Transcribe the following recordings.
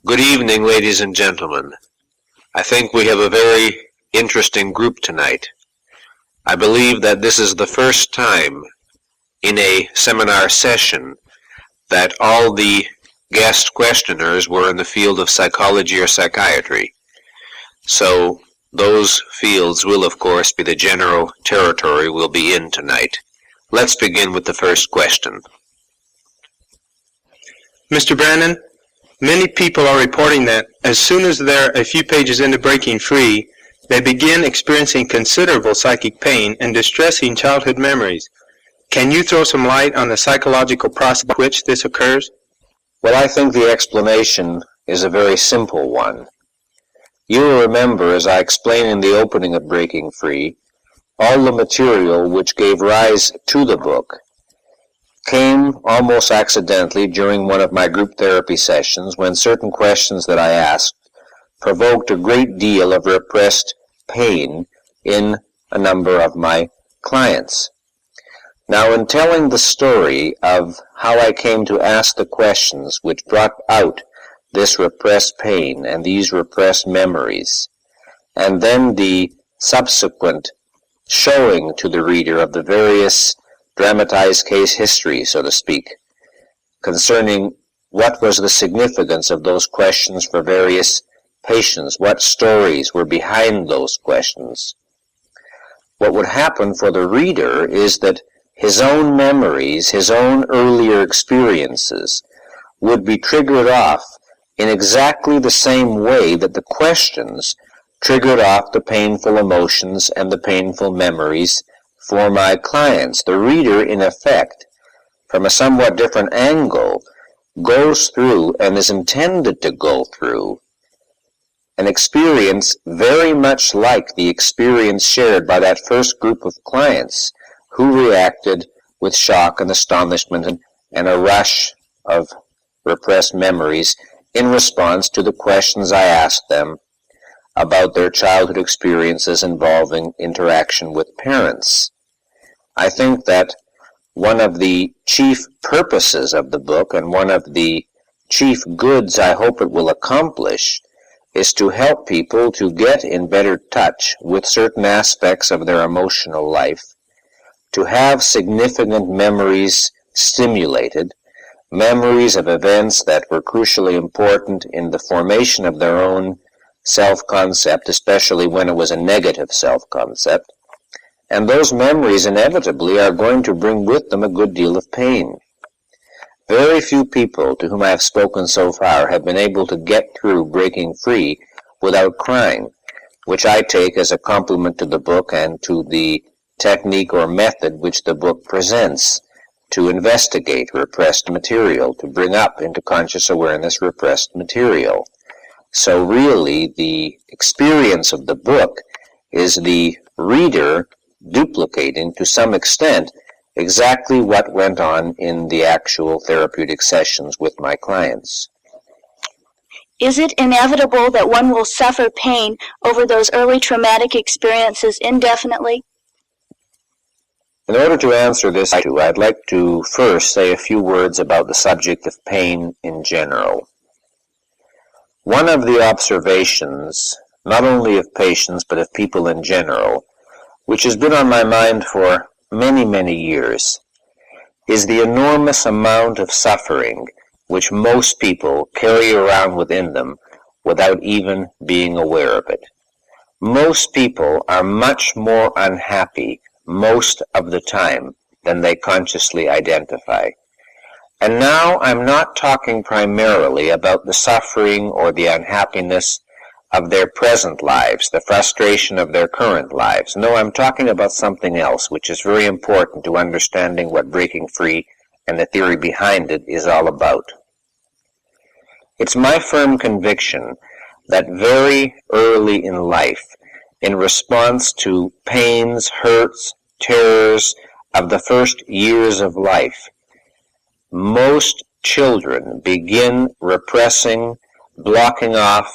Good evening, ladies and gentlemen. I think we have a very interesting group tonight. I believe that this is the first time in a seminar session that all the guest questioners were in the field of psychology or psychiatry. So those fields will, of course, be the general territory we'll be in tonight. Let's begin with the first question. Mr. Branden, many people are reporting that as soon as they're a few pages into breaking free, they begin experiencing considerable psychic pain and distressing childhood memories. Can you throw some light on the psychological process by which this occurs? Well, I think the explanation is a very simple one. You will remember, as I explained in the opening of Breaking Free, all the material which gave rise to the book came almost accidentally during one of my group therapy sessions when certain questions that I asked provoked a great deal of repressed pain in a number of my clients. Now, in telling the story of how I came to ask the questions which brought out this repressed pain and these repressed memories, and then the subsequent showing to the reader of the various dramatized case history, so to speak, concerning what was the significance of those questions for various patients, what stories were behind those questions. What would happen for the reader is that his own memories, his own earlier experiences would be triggered off in exactly the same way that the questions triggered off the painful emotions and the painful memories for my clients. The reader, in effect, from a somewhat different angle, goes through and is intended to go through an experience very much like the experience shared by that first group of clients who reacted with shock and astonishment and a rush of repressed memories in response to the questions I asked them about their childhood experiences involving interaction with parents. I think that one of the chief purposes of the book and one of the chief goods I hope it will accomplish is to help people to get in better touch with certain aspects of their emotional life, to have significant memories stimulated, memories of events that were crucially important in the formation of their own self-concept, especially when it was a negative self-concept. And those memories inevitably are going to bring with them a good deal of pain. Very few people to whom I have spoken so far have been able to get through Breaking Free without crying, which I take as a compliment to the book and to the technique or method which the book presents to investigate repressed material, to bring up into conscious awareness repressed material. So really, the experience of the book is the reader duplicating to some extent exactly what went on in the actual therapeutic sessions with my clients. Is it inevitable that one will suffer pain over those early traumatic experiences indefinitely? In order to answer this, I'd like to first say a few words about the subject of pain in general. One of the observations, not only of patients but of people in general, which has been on my mind for many, many years, is the enormous amount of suffering which most people carry around within them without even being aware of it. Most people are much more unhappy most of the time than they consciously identify. And now I'm not talking primarily about the suffering or the unhappiness of their present lives, the frustration of their current lives. No, I'm talking about something else, which is very important to understanding what Breaking Free and the theory behind it is all about. It's my firm conviction that very early in life, in response to pains, hurts, terrors of the first years of life, most children begin repressing, blocking off,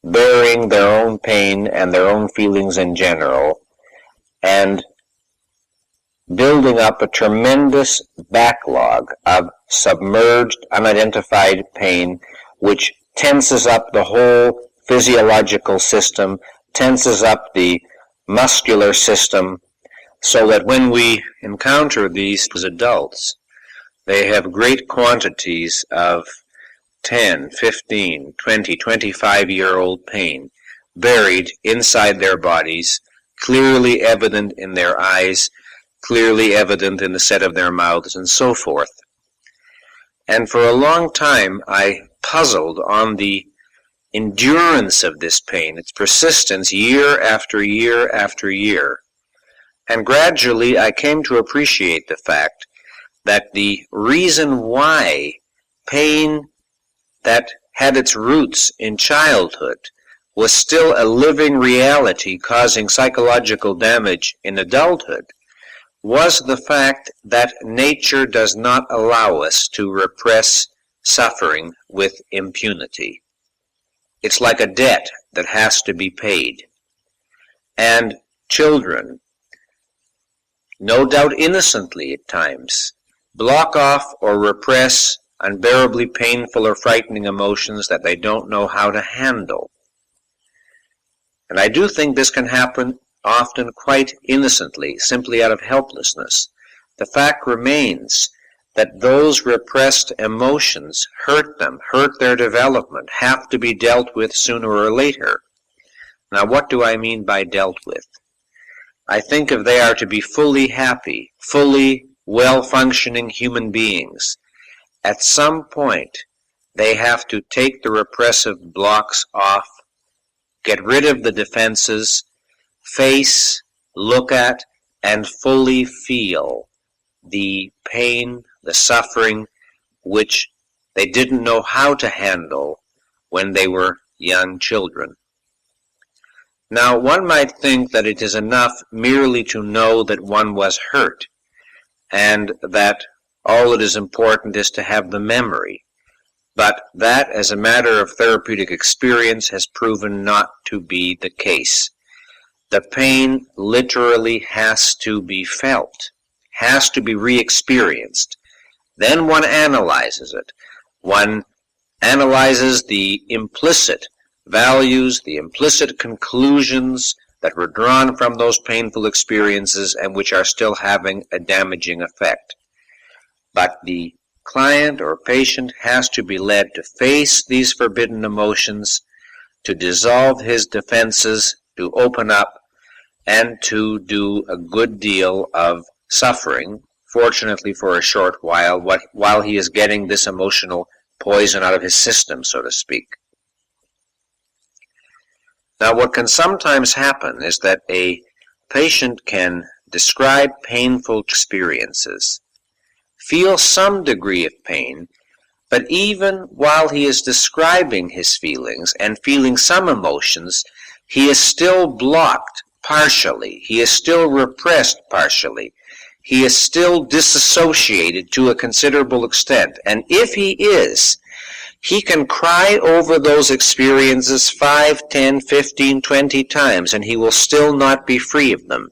bearing their own pain and their own feelings in general, and building up a tremendous backlog of submerged, unidentified pain, which tenses up the whole physiological system, tenses up the muscular system, so that when we encounter these as adults, they have great quantities of 10, 15, 20, 25-year-old pain buried inside their bodies, clearly evident in their eyes, clearly evident in the set of their mouths, and so forth. And for a long time, I puzzled on the endurance of this pain, its persistence year after year after year. And gradually, I came to appreciate the fact that the reason why pain that had its roots in childhood was still a living reality causing psychological damage in adulthood was the fact that nature does not allow us to repress suffering with impunity. It's like a debt that has to be paid. And children, no doubt innocently at times, block off or repress unbearably painful or frightening emotions that they don't know how to handle. And I do think this can happen often quite innocently, simply out of helplessness. The fact remains that those repressed emotions hurt them, hurt their development, have to be dealt with sooner or later. Now, what do I mean by dealt with? I think if they are to be fully happy, fully well-functioning human beings, at some point they have to take the repressive blocks off, get rid of the defenses, face, look at, and fully feel the pain, the suffering, which they didn't know how to handle when they were young children. Now, one might think that it is enough merely to know that one was hurt, and that all that is important is to have the memory. But that, as a matter of therapeutic experience, has proven not to be the case. The pain literally has to be felt, has to be re-experienced. Then one analyzes it. One analyzes the implicit values, the implicit conclusions that were drawn from those painful experiences and which are still having a damaging effect. But the client or patient has to be led to face these forbidden emotions, to dissolve his defenses, to open up, and to do a good deal of suffering, fortunately for a short while he is getting this emotional poison out of his system, so to speak. Now, what can sometimes happen is that a patient can describe painful experiences, feel some degree of pain, but even while he is describing his feelings and feeling some emotions, he is still blocked partially. He is still repressed partially. He is still disassociated to a considerable extent. And if he is, he can cry over those experiences 5, 10, 15, 20 times, and he will still not be free of them.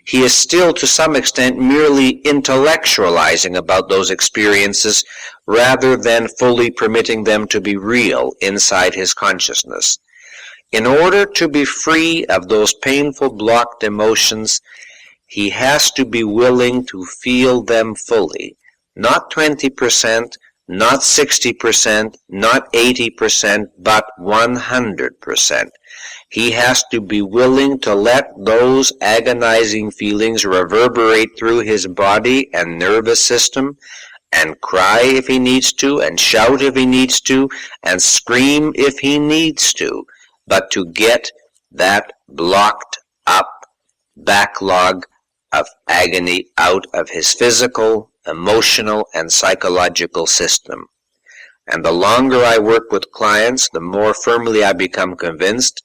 He is still, to some extent, merely intellectualizing about those experiences rather than fully permitting them to be real inside his consciousness. In order to be free of those painful blocked emotions, he has to be willing to feel them fully, not 20%, not 60%, not 80%, but 100%. He has to be willing to let those agonizing feelings reverberate through his body and nervous system, and cry if he needs to, and shout if he needs to, and scream if he needs to, but to get that blocked up backlog of agony out of his physical, emotional, and psychological system. And the longer I work with clients, the more firmly I become convinced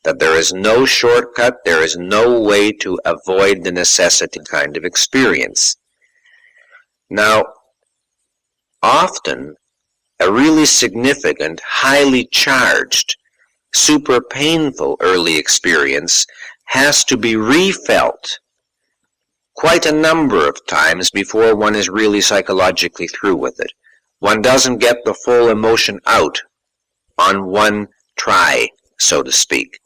that there is no shortcut, there is no way to avoid the necessity kind of experience. Now, often, a really significant, highly charged, super painful early experience has to be refelt quite a number of times before one is really psychologically through with it. One doesn't get the full emotion out on one try, so to speak.